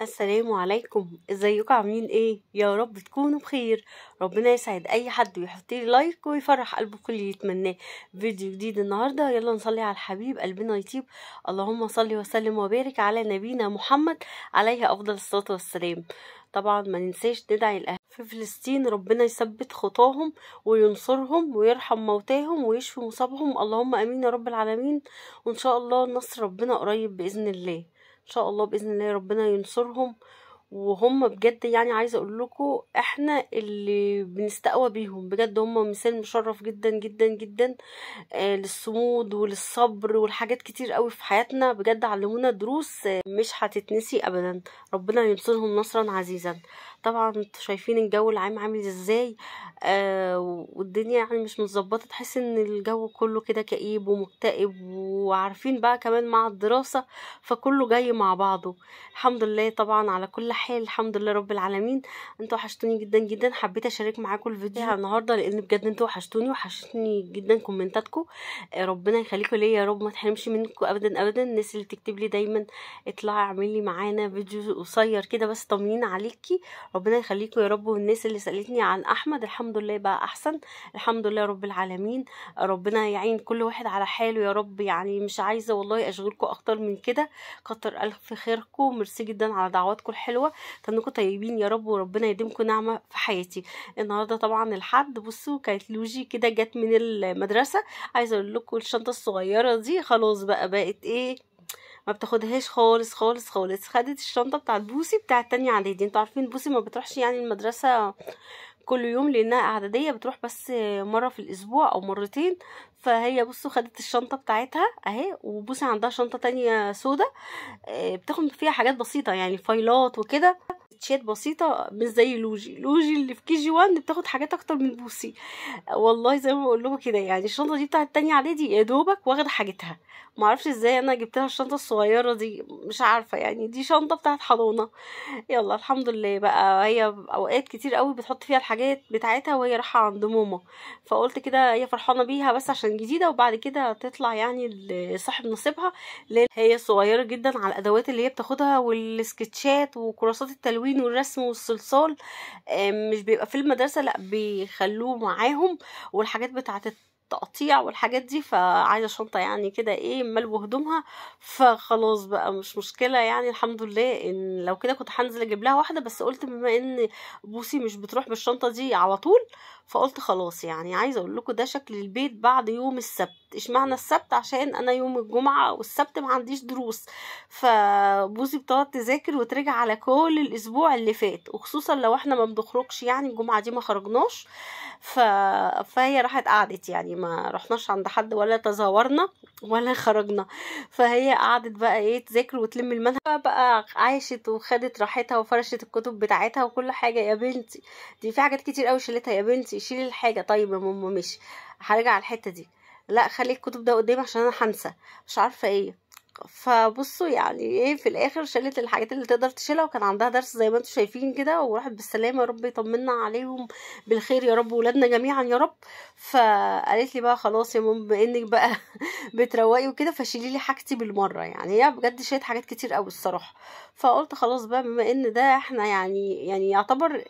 السلام عليكم، ازيكم عاملين ايه؟ يا رب تكونوا بخير. ربنا يسعد اي حد ويحط لي لايك ويفرح قلبه كل اللي يتمناه. فيديو جديد النهارده، يلا نصلي على الحبيب قلبنا يطيب. اللهم صل وسلم وبارك على نبينا محمد عليه افضل الصلاه والسلام. طبعا ما ننساش ندعي الاهل في فلسطين، ربنا يثبت خطاهم وينصرهم ويرحم موتاهم ويشفي مصابهم، اللهم امين يا رب العالمين. وان شاء الله نصر ربنا قريب باذن الله. ان شاء الله باذن الله ربنا ينصرهم. وهم بجد يعني عايزه اقول لكم احنا اللي بنستقوى بيهم بجد، هم مثال مشرف جدا جدا جدا للصمود وللصبر والحاجات كتير قوي في حياتنا. بجد علمونا دروس مش هتتنسي ابدا. ربنا ينصرهم نصرا عزيزا. طبعا انتوا شايفين الجو العام عامل ازاي، والدنيا يعني مش متظبطه، تحس ان الجو كله كده كئيب ومكتئب، وعارفين بقى كمان مع الدراسه فكله جاي مع بعضه. الحمد لله طبعا على كل حال، الحمد لله رب العالمين. انتوا وحشتوني جدا جدا، حبيت اشارك معاكم الفيديو النهارده لان بجد انتوا وحشتوني، وحشتني جدا كومنتاتكم. ربنا يخليكم ليا يا رب، ما تحرمش منكم ابدا ابدا. الناس اللي بتكتب لي دايما اطلعي اعملي معانا فيديو قصير كده بس طمنين عليكي، ربنا يخليكم يا رب. والناس اللي سالتني عن احمد، الحمد لله بقى احسن، الحمد لله رب العالمين. ربنا يعين كل واحد على حاله يا رب. يعني مش عايزه والله اشغلكم اكتر من كده، كتر الف خيركم، ميرسي جدا على دعواتكم الحلوه، تنكم طيبين يا رب، وربنا يديمكم نعمه في حياتي. النهارده طبعا الحد، بصوا كانت لوجي كده جت من المدرسه. عايزه اقول لكم الشنطه الصغيره دي خلاص بقت ايه، ما بتاخدهاش خالص خالص خالص. خدت الشنطه بتاعت بوسي بتاعت تانية اعدادي. انتوا عارفين بوسي ما بتروحش يعني المدرسه كل يوم لانها اعداديه، بتروح بس مره في الاسبوع او مرتين. فهي بصوا خدت الشنطه بتاعتها اهي. وبوسي عندها شنطه تانية سودا، بتاخد فيها حاجات بسيطه يعني فايلات وكده، تشات بسيطه، مش زي لوجي اللي في كي جي 1 بتاخد حاجات اكتر من بوسي. والله زي ما بقول لكم كده، يعني الشنطه دي بتاعت تانية اعدادي يا دوبك واخده حاجتها. ما اعرفش ازاي انا جبت لها الشنطه الصغيره دي، مش عارفه يعني دي شنطه بتاعت حضانه. يلا الحمد لله بقى. هي اوقات كتير قوي بتحط فيها الحاجات بتاعتها وهي رايحه عند ماما، فقلت كده هي فرحانه بيها بس عشان جديده، وبعد كده تطلع يعني صاحب نصيبها. لان هي صغيره جدا على الادوات اللي هي بتاخدها والسكتشات وكراسات التلوين والرسم والصلصال. مش بيبقى في المدرسه، لا بيخلوه معاهم، والحاجات بتاعت التقطيع والحاجات دي. فعايزه شنطه يعني كده ايه ملو هدومها، فخلاص بقى مش مشكله يعني. الحمد لله ان لو كده كنت هنزل اجيب لها واحده، بس قلت بما ان بوسي مش بتروح بالشنطه دي على طول، فقلت خلاص. يعني عايزه اقول لكم ده شكل البيت بعد يوم السبت. اشمعنى السبت؟ عشان انا يوم الجمعه والسبت ما عنديش دروس، فبوسي بتقعد تذاكر وترجع على كل الاسبوع اللي فات، وخصوصا لو احنا ما بنخرجش. يعني الجمعه دي ما خرجناش، فهي راحت قعدت، يعني ما رحناش عند حد ولا تزاورنا ولا خرجنا. فهي قعدت بقى ايه تذاكر وتلم المنهج بقى، عاشت وخدت راحتها وفرشت الكتب بتاعتها وكل حاجه. يا بنتي دي في حاجات كتير قوي شيلتها، يا بنتي شيلي الحاجه. طيب يا ماما ماشي، هرجع على الحته دي. لا خلي الكتب ده قدامي عشان انا هنسى، مش عارفه ايه. فبصوا يعني ايه، في الاخر شالت الحاجات اللي تقدر تشيلها، وكان عندها درس زي ما انتم شايفين كده، وراحت بالسلامه. يا رب يطمنا عليهم بالخير يا رب، ولادنا جميعا يا رب. فقالت لي بقى خلاص يا ماما بما انك بقى بتروقي وكده، فشيلي لي حاجتي بالمره. يعني هي بجد شالت حاجات كتير قوي الصراحه. فقلت خلاص بقى بما ان ده احنا يعني يعتبر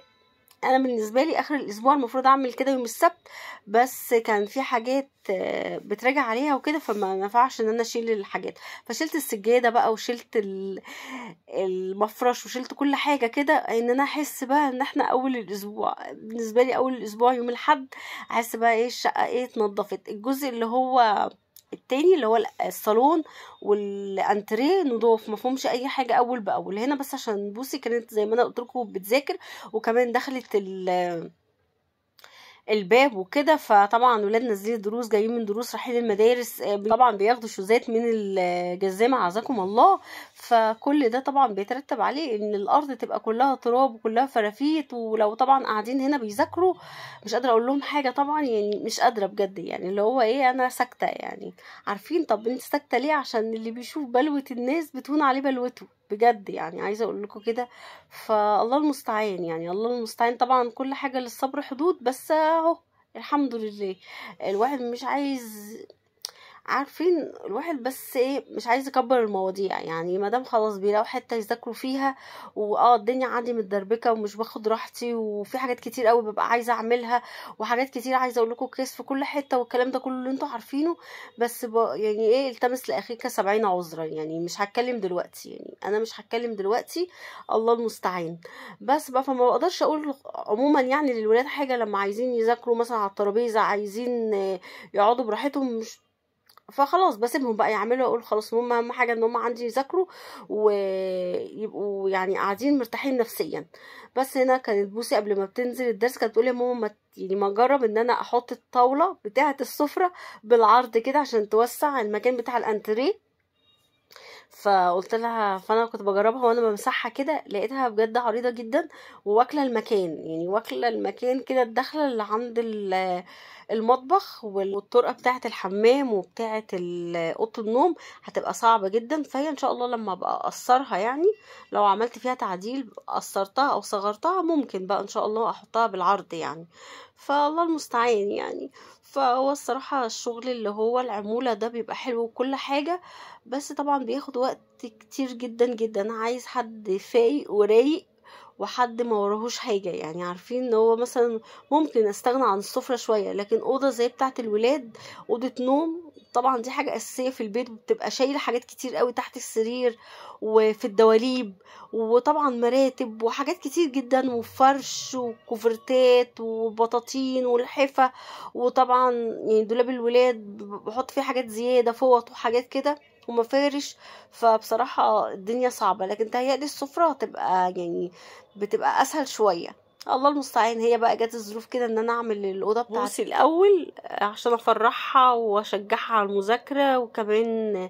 انا بالنسبه لي اخر الاسبوع المفروض اعمل كده يوم السبت، بس كان في حاجات بتراجع عليها وكده، فما نفعش ان انا اشيل الحاجات. فشلت السجاده بقى وشلت المفرش وشلت كل حاجه كده، ان انا احس بقى ان احنا اول الاسبوع. بالنسبه لي اول الاسبوع يوم الاحد احس بقى ايه الشقه ايه اتنضفت. الجزء اللي هو التاني اللي هو الصالون والانتريه نضاف، ما فيهمش اي حاجه اول باول. هنا بس عشان بوسي كانت زي ما انا قلت لكم بتذاكر، وكمان دخلت الباب وكده. فطبعا ولاد نازلين دروس، جايين من دروس رايحين المدارس، طبعا بياخدوا شوزات من الجزامة عزكم الله. فكل ده طبعا بيترتب عليه ان الارض تبقى كلها تراب وكلها فرافيت. ولو طبعا قاعدين هنا بيذاكروا مش قادره اقول لهم حاجه طبعا، يعني مش قادره بجد، يعني اللي هو ايه انا ساكته يعني. عارفين طب انت ساكته ليه؟ عشان اللي بيشوف بلوه الناس بتهون عليه بلوته بجد، يعني عايزه اقول لكم كده. فالله المستعان، يعني الله المستعان. طبعا كل حاجه للصبر حدود، بس اهو الحمد لله. الواحد مش عارفين الواحد بس ايه مش عايز يكبر المواضيع، يعني مادام خلاص بيلاقوا حته يذاكروا فيها، الدنيا عندي متدربكه ومش باخد راحتي، وفي حاجات كتير قوي ببقى عايزه اعملها، وحاجات كتير عايزه اقول لكم كيس في كل حته والكلام ده كله اللي انتوا عارفينه. بس يعني ايه، التمس لاخيك 70 عذرا، يعني مش هتكلم دلوقتي، يعني انا مش هتكلم دلوقتي، الله المستعان. بس بقى فما بقدرش اقول عموما يعني للولاد حاجه لما عايزين يذاكروا مثلا على الترابيزه، عايزين يقعدوا براحتهم، مش فخلاص بسيبهم بقى يعملوا، اقول خلاص هم اهم حاجه ان هم عندي يذاكروا ويبقوا يعني قاعدين مرتاحين نفسيا. بس هنا كانت بوسي قبل ما بتنزل الدرس كانت بتقول يا ماما يعني ما اجرب ان انا احط الطاوله بتاعه السفره بالعرض كده عشان توسع المكان بتاع الانتريه. فقلت لها، فانا كنت بجربها وانا بمسحها كده، لقيتها بجد عريضه جدا وواكله المكان، يعني واكله المكان كده، الدخله اللي عند المطبخ والطرقه بتاعه الحمام وبتاعه اوضه النوم هتبقى صعبه جدا. فهي ان شاء الله لما ابقى اقصرها، يعني لو عملت فيها تعديل قصرتها او صغرتها، ممكن بقى ان شاء الله احطها بالعرض يعني، فالله المستعان يعني. فهو الصراحه الشغل اللي هو العموله ده بيبقى حلو وكل حاجه، بس طبعا بياخد وقت كتير جدا جدا، عايز حد فايق ورايق وحد ما وراهوش حاجة. يعني عارفين ان هو مثلا ممكن استغنى عن السفرة شوية، لكن اوضة زي بتاعة الولاد، اوضة نوم طبعا دي حاجة اساسية في البيت، بتبقى شايلة حاجات كتير قوي تحت السرير وفي الدواليب، وطبعا مراتب وحاجات كتير جدا وفرش وكوفرتات وبطاطين والحفة، وطبعا يعني دولاب الولاد بحط فيه حاجات زيادة، فوط وحاجات كده ومفارش. فبصراحة الدنيا صعبة، لكن تهيألي السفرة هتبقى يعني بتبقى اسهل شوية. الله المستعان. هي بقى جت الظروف كده ان انا اعمل الاوضه بتاعتي الاول عشان افرحها واشجعها على المذاكره، وكمان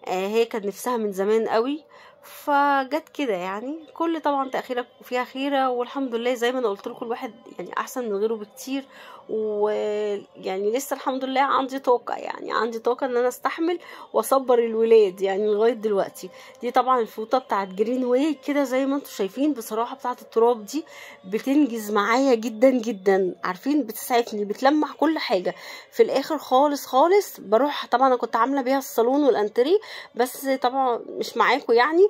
هي كانت نفسها من زمان قوي، فجت كده يعني. كل طبعا تأخيرة فيها خيرة، والحمد لله زي ما انا قلت لكم الواحد يعني احسن من غيره بكتير، ويعني لسه الحمد لله عندي طاقة، يعني عندي طاقة ان انا استحمل واصبر الولاد يعني لغاية دلوقتي. دي طبعا الفوطة بتاعت جرين واي كده زي ما انتم شايفين، بصراحة بتاعت التراب دي بتنجز معايا جدا جدا، عارفين بتسعفني، بتلمح كل حاجة في الاخر خالص خالص. بروح طبعا انا كنت عاملة بيها الصالون والانتريه، بس طبعا مش معاكم يعني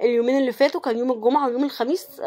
اليومين اللي فاتوا، كان يوم الجمعة ويوم الخميس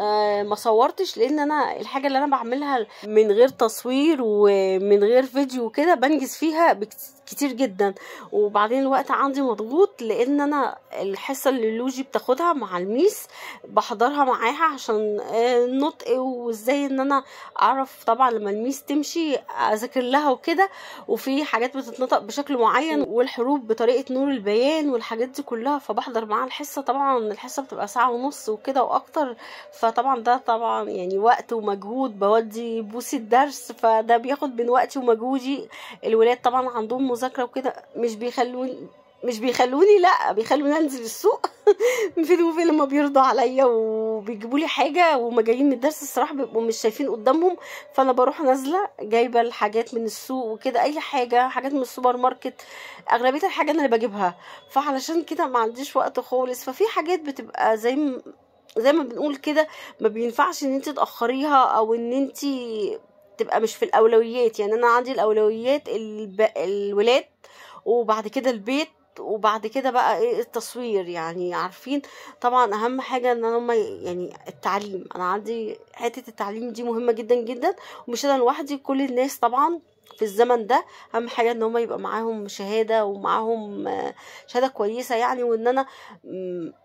ما صورتش، لان انا الحاجة اللي انا بعملها من غير تصوير ومن غير فيديو كده بنجز فيها كتير جدا، وبعدين الوقت عندي مضغوط، لان انا الحصة اللي لوجي بتاخدها مع الميس بحضرها معاها عشان النطق، وازاي ان انا اعرف طبعا لما الميس تمشي اذاكر لها وكده، وفي حاجات بتتنطق بشكل معين والحروف بطريقة نور البيان والحاجات دي كلها، فبحضر معاها الحصة. طبعا الحصة بتبقى ساعة ونص وكده واكتر، فطبعا ده طبعا يعني وقت ومجهود، بودي بوسي الدرس، فده بياخد من وقتي ومجهودي. الولاد طبعا عندهم مذاكرة وكده، مش بيخلوني لا بيخلوني انزل السوق فين وفين لما بيرضوا عليا وبيجيبوا لي حاجه وما جايين من الدرس، الصراحه بيبقوا مش شايفين قدامهم، فانا بروح نازله جايبه الحاجات من السوق وكده، اي حاجات من السوبر ماركت، اغلبيه الحاجات انا اللي بجيبها، فعلشان كده ما عنديش وقت خالص. ففي حاجات بتبقى زي ما بنقول كده ما بينفعش ان انت تاخريها، او ان انت تبقى مش في الاولويات. يعني انا عندي الاولويات الولاد، وبعد كده البيت، وبعد كده بقى ايه التصوير. يعني عارفين طبعا اهم حاجه ان انا يعني التعليم، انا عندي حته التعليم دي مهمه جدا جدا، ومش انا لوحدي، كل الناس طبعا في الزمن ده اهم حاجه ان هم يبقى معاهم شهاده، ومعاهم شهاده كويسه يعني، وان انا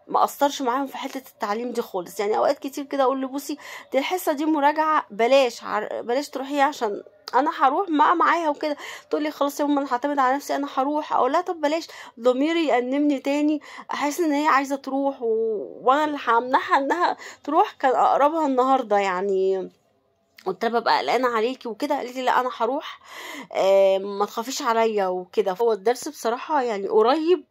ما اقصرش معاهم في حته التعليم دي خالص. يعني اوقات كتير كده اقول لبوسي دي الحصه دي مراجعه، بلاش تروحي عشان انا هروح معاها وكده، تقول لي خلاص يا ماما انا هعتمد على نفسي، انا هروح. اقول لها طب بلاش، ضميري يأنبني تاني، احس ان هي عايزه تروح وانا اللي همنعها انها تروح. كان اقربها النهارده يعني قلت لها ببقى قلقانه عليكي وكده، قالت لي لا انا هروح، ما تخافيش عليا وكده. هو الدرس بصراحه يعني قريب،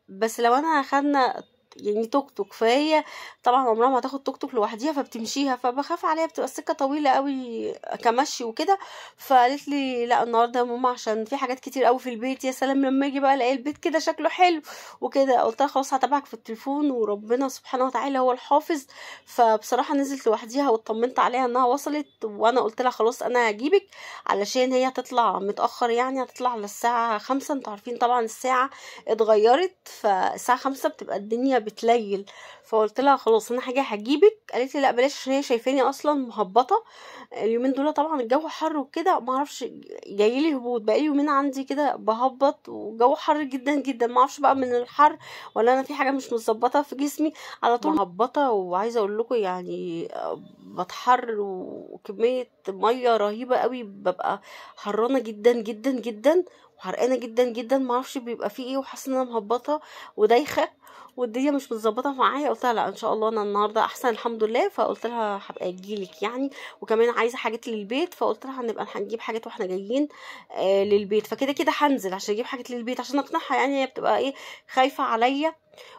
بس لو انا خدنا يعني توك توك، فهي طبعا عمرها ما هتاخد توك توك لوحديها فبتمشيها، فبخاف عليها بتبقى السكه طويله قوي كمشي وكده. فقالت لي لا النهارده يا ماما عشان في حاجات كتير قوي في البيت، يا سلام لما اجي بقى الاقي البيت كده شكله حلو وكده. قلت لها خلاص هتابعك في التليفون وربنا سبحانه وتعالى هو الحافظ. فبصراحه نزلت لوحديها واطمنت عليها انها وصلت، وانا قلت لها خلاص انا هجيبك علشان هي هتطلع متاخر، يعني هتطلع على الساعه 5. انتوا عارفين طبعا الساعه اتغيرت، فالساعه 5 بتبقى الدنيا بتليل. فقلت لها خلاص انا حاجه هجيبك. قالت لي لا بلاش عشان هي شايفاني اصلا مهبطه اليومين دول، طبعا الجو حر وكده، ما اعرفش جاي لي هبوط بقى لي يومين عندي كده بهبط، وجو حر جدا جدا، ما اعرفش بقى من الحر ولا انا في حاجه مش متظبطه في جسمي، على طول مهبطه. وعايزه اقول لكم يعني بتحر وكميه ميه رهيبه قوي، ببقى حرانه جدا جدا جدا وحرقانه جدا جدا، ما اعرفش بيبقى فيه ايه، وحاسه ان انا مهبطه ودايخه والدنيا مش متظبطه معايا. قلت لها لا ان شاء الله انا النهارده احسن الحمد لله. فقلت لها هبقى اجيلك يعني، وكمان عايزه حاجات للبيت، فقلت لها هنبقى هنجيب حاجات واحنا جايين للبيت، فكده كده هنزل عشان اجيب حاجات للبيت عشان اقنعها، يعني هي بتبقى ايه خايفه عليا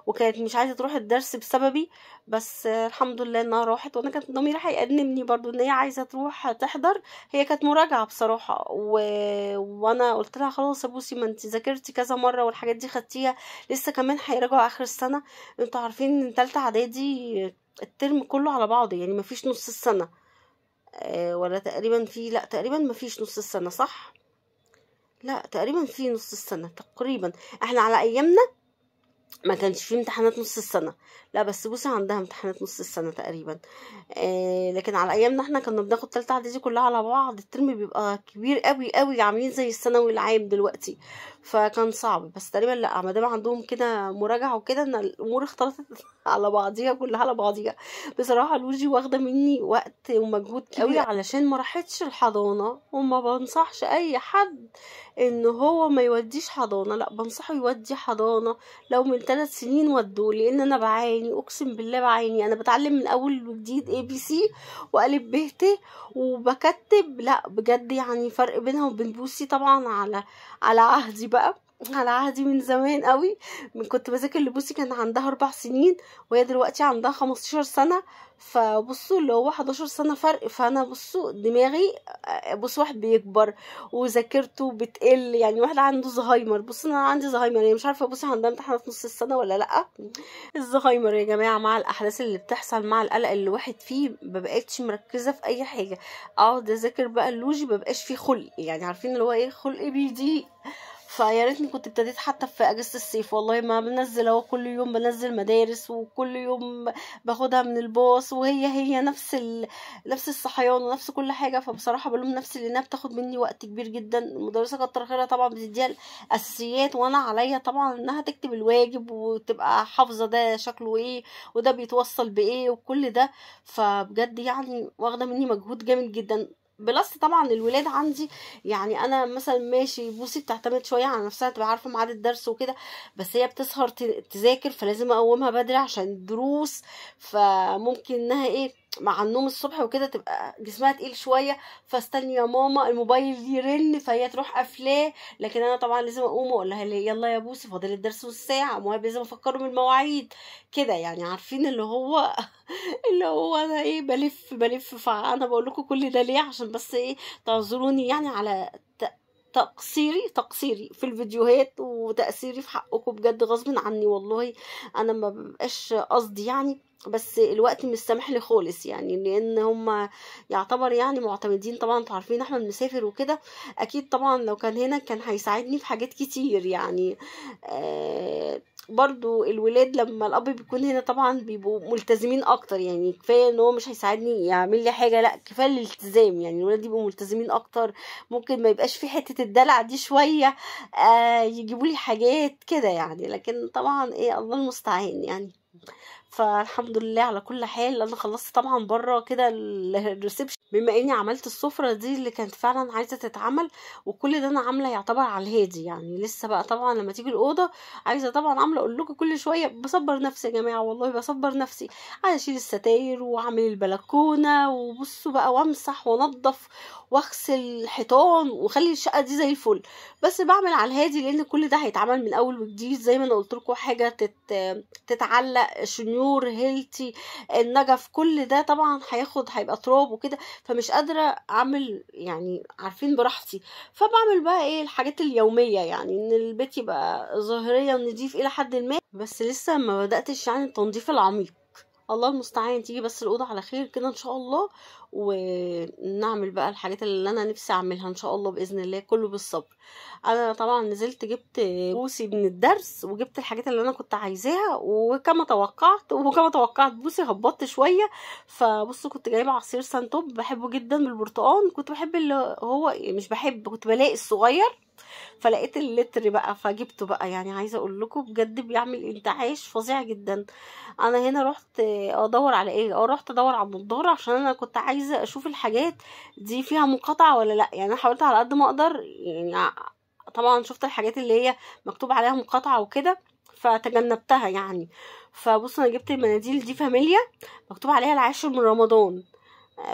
وكانت مش عايزه تروح الدرس بسببي. بس الحمد لله انها راحت، وانا كانت ضميري هيأنبني برضو ان هي عايزه تروح تحضر. هي كانت مراجعه بصراحه وانا قلت لها خلاص يا بوسي ما انت ذاكرتي كذا مره والحاجات دي خدتيها، لسه كمان هيراجعوا اخر السنه. انتوا عارفين ان تالتة اعدادي الترم كله على بعضه، يعني مفيش نص السنه ولا تقريبا في، لا تقريبا مفيش نص السنه صح، لا تقريبا في نص السنه تقريبا. احنا على ايامنا ما كانش فيه امتحانات نص السنة، لا بس بصي عندها امتحانات نص السنة تقريبا. لكن على ايامنا احنا كنا بناخد تالتة اعدادي كلها على بعض، الترم بيبقى كبير قوي قوي، عاملين زي الثانوي العام دلوقتي، فكان صعب. بس تقريبا لا ما دام عندهم كده مراجعة وكده ان الامور اختلطت على بعضيها كلها على بعضيها. بصراحة لوجي واخدة مني وقت ومجهود كبير علشان ما راحتش الحضانة، وما بنصحش اي حد ان هو ما يوديش حضانة، لا بنصحه يودي حضانة لو من 3 سنين ودوه، لان انا بعاني اقسم بالله بعاني، انا بتعلم من اول وجديد اي بي سي والف ب ت وبكتب، لا بجد يعني فرق بينها وبين بوسي طبعا على عهدي بقى، على عهدي من زمان قوي. من كنت بذاكر لبوسي كان عندها 4 سنين وهي دلوقتي عندها 15 سنة، فبصوا اللي هو 11 سنة فرق. فانا بصوا دماغي بص واحد بيكبر وذاكرته بتقل، يعني واحد عنده زهايمر. بص انا عندي زهايمر، يعني مش عارفه بصي عندها امتحانات نص السنه ولا لا. الزهايمر يا جماعه مع الاحداث اللي بتحصل مع القلق اللي الواحد فيه مبقتش مركزه في اي حاجه، اقعد اذاكر بقى اللوجي مبقاش فيه خلق، يعني عارفين اللي هو ايه خلق بيضيق. فيا ريتني كنت ابتديت حتى في اجازه الصيف، والله ما بنزل اهو كل يوم بنزل مدارس وكل يوم باخدها من الباص، وهي نفس الصحيان ونفس كل حاجه. فبصراحه بلوم نفسي لانها بتاخد مني وقت كبير جدا. المدرسه كتر خيرها طبعا بتديها الاساسيات، وانا عليا طبعا انها تكتب الواجب وتبقى حافظه ده شكله ايه وده بيتوصل بايه وكل ده. فبجد يعني واخده مني مجهود جامد جدا. بلس طبعا الولاد عندي، يعني انا مثلا ماشي بوسي بتعتمد شويه على نفسها تبقى عارفه ميعاد الدرس وكده، بس هي بتسهر تذاكر، فلازم اقومها بدري عشان الدروس. فممكن انها ايه مع النوم الصبح وكده تبقى جسمها تقيل شويه، فاستني يا ماما الموبايل يرن فهي تروح قافلاه، لكن انا طبعا لازم اقوم واقول لها يلا يا بوسي فاضل الدرس والساعه، ما لازم افكره بالمواعيد كده، يعني عارفين اللي هو اللي هو انا ايه بلف. فانا بقول لكم كل ده ليه؟ عشان بس ايه تعذروني يعني على تقصيري في الفيديوهات وتأثيري في حقكم بجد غصب عني والله. انا ما ببقاش قصدي يعني، بس الوقت مش سامح لي خالص، يعني لان هم يعتبر يعني معتمدين طبعا، انتوا عارفين احنا بنسافر وكده، اكيد طبعا لو كان هنا كان هيساعدني في حاجات كتير يعني. برضو الولاد لما الاب بيكون هنا طبعا بيبقوا ملتزمين اكتر، يعني كفايه ان هو مش هيساعدني يعمل لي حاجه، لا كفايه الالتزام، يعني الولاد يبقوا ملتزمين اكتر، ممكن ما يبقاش في حته الدلع دي شويه، يجيبوا لي حاجات كده يعني. لكن طبعا ايه الله المستعان يعني. فالحمد لله على كل حال. انا خلصت طبعا بره كده الريسبشن بما اني عملت السفرة دي اللي كانت فعلا عايزة تتعمل، وكل ده انا عاملة يعتبر على الهادي يعني. لسه بقى طبعا لما تيجي الأوضة عايزة طبعا عاملة اقول لكم كل شوية بصبر نفسي يا جماعة، والله بصبر نفسي. عايزة اشيل الستاير واعمل البلكونة وبصوا بقى وامسح وانضف واغسل الحيطان واخلي الشقة دي زي الفل. بس بعمل على الهادي لان كل ده هيتعمل من اول وجديد، زي ما انا قلت لكم حاجة تتعلق شنيور هيلتي النجف، كل ده طبعا هيبقى تراب وكده، فمش قادرة اعمل يعني عارفين براحتي. فبعمل بقى ايه الحاجات اليومية، يعني ان البيت يبقى ظاهريا نضيف الى حد ما، بس لسه ما بدأتش يعني التنظيف العميق. الله المستعان، تيجي بس الأوضة على خير كده ان شاء الله، ونعمل بقى الحاجات اللي انا نفسي اعملها ان شاء الله باذن الله، كله بالصبر. انا طبعا نزلت جبت بوسي من الدرس وجبت الحاجات اللي انا كنت عايزاها، وكما توقعت بوسي هبطت شويه. فبصوا كنت جايبه عصير سانتوب بحبه جدا بالبرتقال، كنت بحب اللي هو مش بحب، كنت بلاقي الصغير فلقيت اللتر بقى فجبته بقى. يعني عايزه اقول لكم بجد بيعمل انتعاش فظيع جدا. انا هنا رحت ادور على ايه، رحت ادور على النضاره عشان انا كنت عايزه اشوف الحاجات دي فيها مقاطعه ولا لا. يعني انا حاولت على قد ما اقدر يعني، طبعا شفت الحاجات اللي هي مكتوب عليها مقاطعه وكده فتجنبتها يعني. فبص انا جبت المناديل دي فاميليا مكتوب عليها العاشر من رمضان،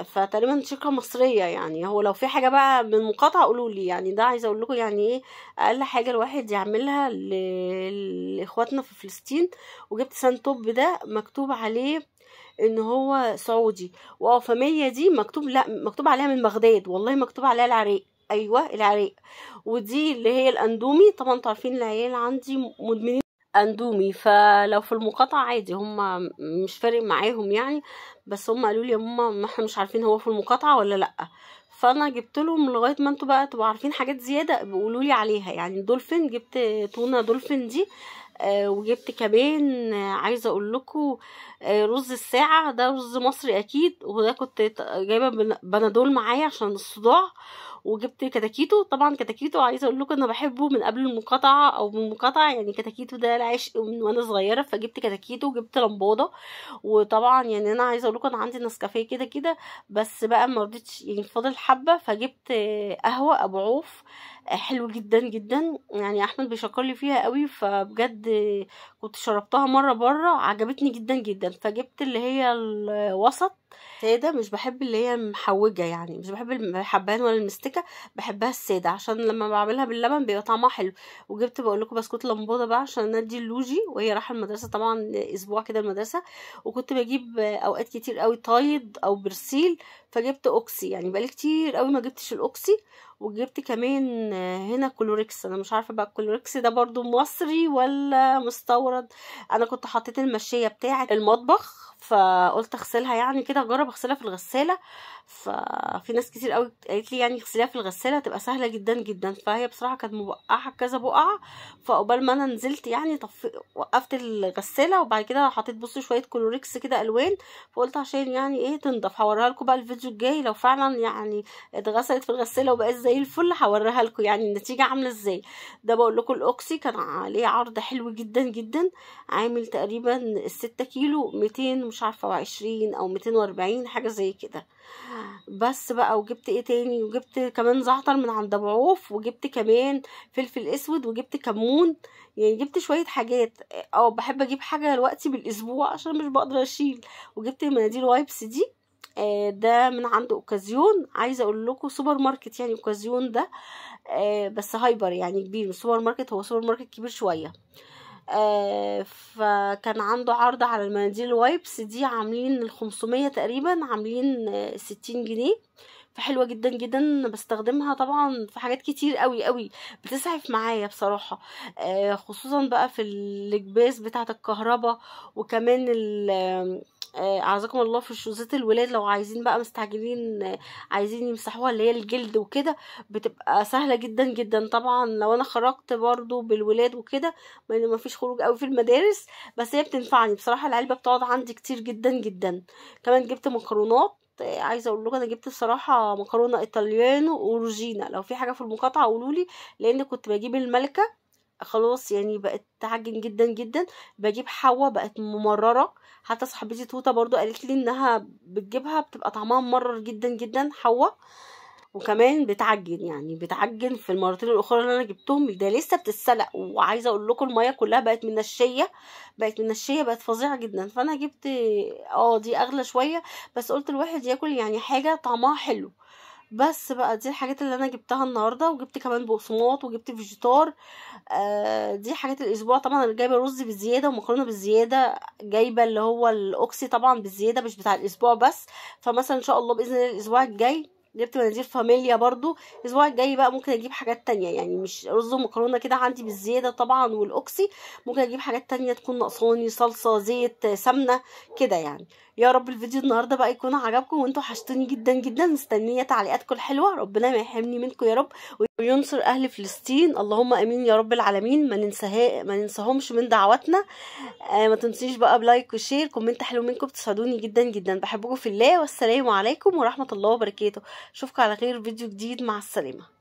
فتقريبا شركة مصرية. يعني هو لو في حاجة بقى من مقاطعة قولوا لي، يعني ده عايزة اقول لكم يعني ايه اقل حاجة الواحد يعملها لاخواتنا في فلسطين. وجبت سانتوب ده مكتوب عليه ان هو سعودي، فاميليا دي مكتوب عليها من بغداد، والله مكتوب عليها العراق. ايوه العراق. ودي اللي هي الاندومي، طبعا انتوا عارفين العيال عندي مدمنين اندومي، فلو في المقاطعة عادي هم مش فارق معاهم يعني. بس هم قالوا لي يا ماما ما احنا مش عارفين هو في المقاطعة ولا لا. فانا جبت لهم لغايه ما انتوا بقى تبقوا عارفين حاجات زياده بيقولوا لي عليها. يعني دولفين، جبت تونه دولفين دي. وجبت كمان عايزه اقول لكم رز الساعه، ده رز مصري اكيد، وده كنت جايبه بنادول معايا عشان الصداع. وجبت كتاكيتو، طبعا كتاكيتو عايزه اقول لكم انا بحبه من قبل المقاطعه او من المقاطعه، يعني كتاكيتو ده العشق من وانا صغيره. فجبت كتاكيتو وجبت لمبوده. وطبعا يعني انا عايزه اقول لكم انا عندي نسكافيه كده كده، بس بقى ما رضيتش يعني فاضل حبه، فجبت قهوه ابو عوف حلو جدا جدا، يعني احمد بيشكر لي فيها قوي. فبجد كنت شربتها مره بره عجبتني جدا جدا. فجبت اللي هي الوسط ساده، مش بحب اللي هي محوجه، يعني مش بحب الحبان ولا المستكه، بحبها الساده عشان لما بعملها باللبن بيبقى طعمها حلو. وجبت بقول لكم بسكوت لمبوده بقى عشان ندي اللوجي وهي رايحه المدرسه، طبعا اسبوع كده المدرسه. وكنت بجيب اوقات كتير قوي تايد او برسيل، فجبت اوكسي، يعني بقالي كتير قوي ما جبتش الاوكسي. وجبت كمان هنا كلوريكس، انا مش عارفه بقى الكلوريكس ده برضو مصري ولا مستورد. انا كنت حطيت المشيه بتاعه المطبخ فقلت اغسلها يعني كده، اجرب اغسلها في الغساله. ففي ناس كتير قوي قالت لي يعني اغسليها في الغساله تبقى سهله جدا جدا، فهي بصراحه كانت مبقعه كذا بقعه. فقبل ما انا نزلت يعني وقفت الغساله، وبعد كده حطيت بصوا شويه كلوريكس كده الوان، فقلت عشان يعني ايه تنضف. هوريها لكم بقى الفيديو الجاي لو فعلا يعني اتغسلت في الغساله وبقت زي الفل، هوريها لكم يعني النتيجه عامله ازاي. ده بقول لكم الاوكسي كان عليه عرض حلو جدا جدا، عامل تقريبا 6 كيلو 200 مش عارفه 20 او 240 حاجه زي كده. بس بقى وجبت ايه تاني، وجبت كمان زعتر من عند ابو عوف، وجبت كمان فلفل اسود، وجبت كمون. يعني جبت شويه حاجات، بحب اجيب حاجه دلوقتي بالاسبوع عشان مش بقدر اشيل. وجبت مناديل وايبس دي، ده من عند اوكازيون، عايزه اقول لكم سوبر ماركت يعني اوكازيون ده، بس هايبر يعني كبير، مش سوبر ماركت، هو سوبر ماركت كبير شويه. فكان عنده عرض على المناديل الوايبس دي، عاملين ال500 تقريبا، عاملين 60 جنيه. فحلوة جدا جدا، بستخدمها طبعا في حاجات كتير قوي قوي، بتسعف معايا بصراحة. خصوصا بقى في الكباس بتاعة الكهرباء، وكمان اعزكم الله في شوزات الولاد لو عايزين بقى مستعجلين عايزين يمسحوها اللي هي الجلد وكده، بتبقى سهلة جدا جدا. طبعا لو انا خرجت برضو بالولاد وكده، ما فيش خروج قوي في المدارس، بس هي بتنفعني بصراحة، العلبة بتقعد عندي كتير جدا جدا. كمان جبت مكرونات، عايزه اقول لكم انا جبت الصراحه مكرونه ايطاليانو وروجينا، لو في حاجه في المقاطعه قولوا لي، لان كنت بجيب الملكه خلاص يعني بقت تعجن جدا جدا. بجيب حوا بقت ممرره، حتى صاحبتي توته برضو قالت لي انها بتجيبها بتبقى طعمها ممرر جدا جدا حوا، وكمان بتعجن، يعني بتعجن في المرتين الاخرى اللي انا جبتهم. ده لسه بتتسلق، وعايزه اقول لكم الميه كلها بقت منشيه، بقت فظيعه جدا. فانا جبت دي اغلى شويه، بس قلت الواحد ياكل يعني حاجه طعمها حلو. بس بقى دي الحاجات اللي انا جبتها النهارده، وجبت كمان بقسماط وجبت فيجيتار. دي حاجات الاسبوع. طبعا انا جايبه رز بالزياده ومكرونه بالزياده، جايبه اللي هو الاوكسي طبعا بالزياده مش بتاع الاسبوع بس. فمثلا ان شاء الله باذن الله الاسبوع الجاي جبت مناديل فاميليا برضو. الاسبوع الجاي بقى ممكن اجيب حاجات تانية، يعني مش رز ومكرونه كده عندي بالزياده طبعا والاوكسي، ممكن اجيب حاجات تانية تكون ناقصاني، صلصه، زيت، سمنه كده يعني. يا رب الفيديو النهارده بقى يكون عجبكم، وانتوا حشتوني جدا جدا. مستنيه تعليقاتكم الحلوه، ربنا ما يحرمني منكم يا رب، وينصر اهل فلسطين، اللهم امين يا رب العالمين. ما ننساهمش من دعواتنا. ما تنسيش بقى بلايك وشير، كومنت حلو منكم بتسعدوني جدا جدا. بحبكم في الله، والسلام عليكم ورحمه الله وبركاته. اشوفكم على خير فيديو جديد، مع السلامه.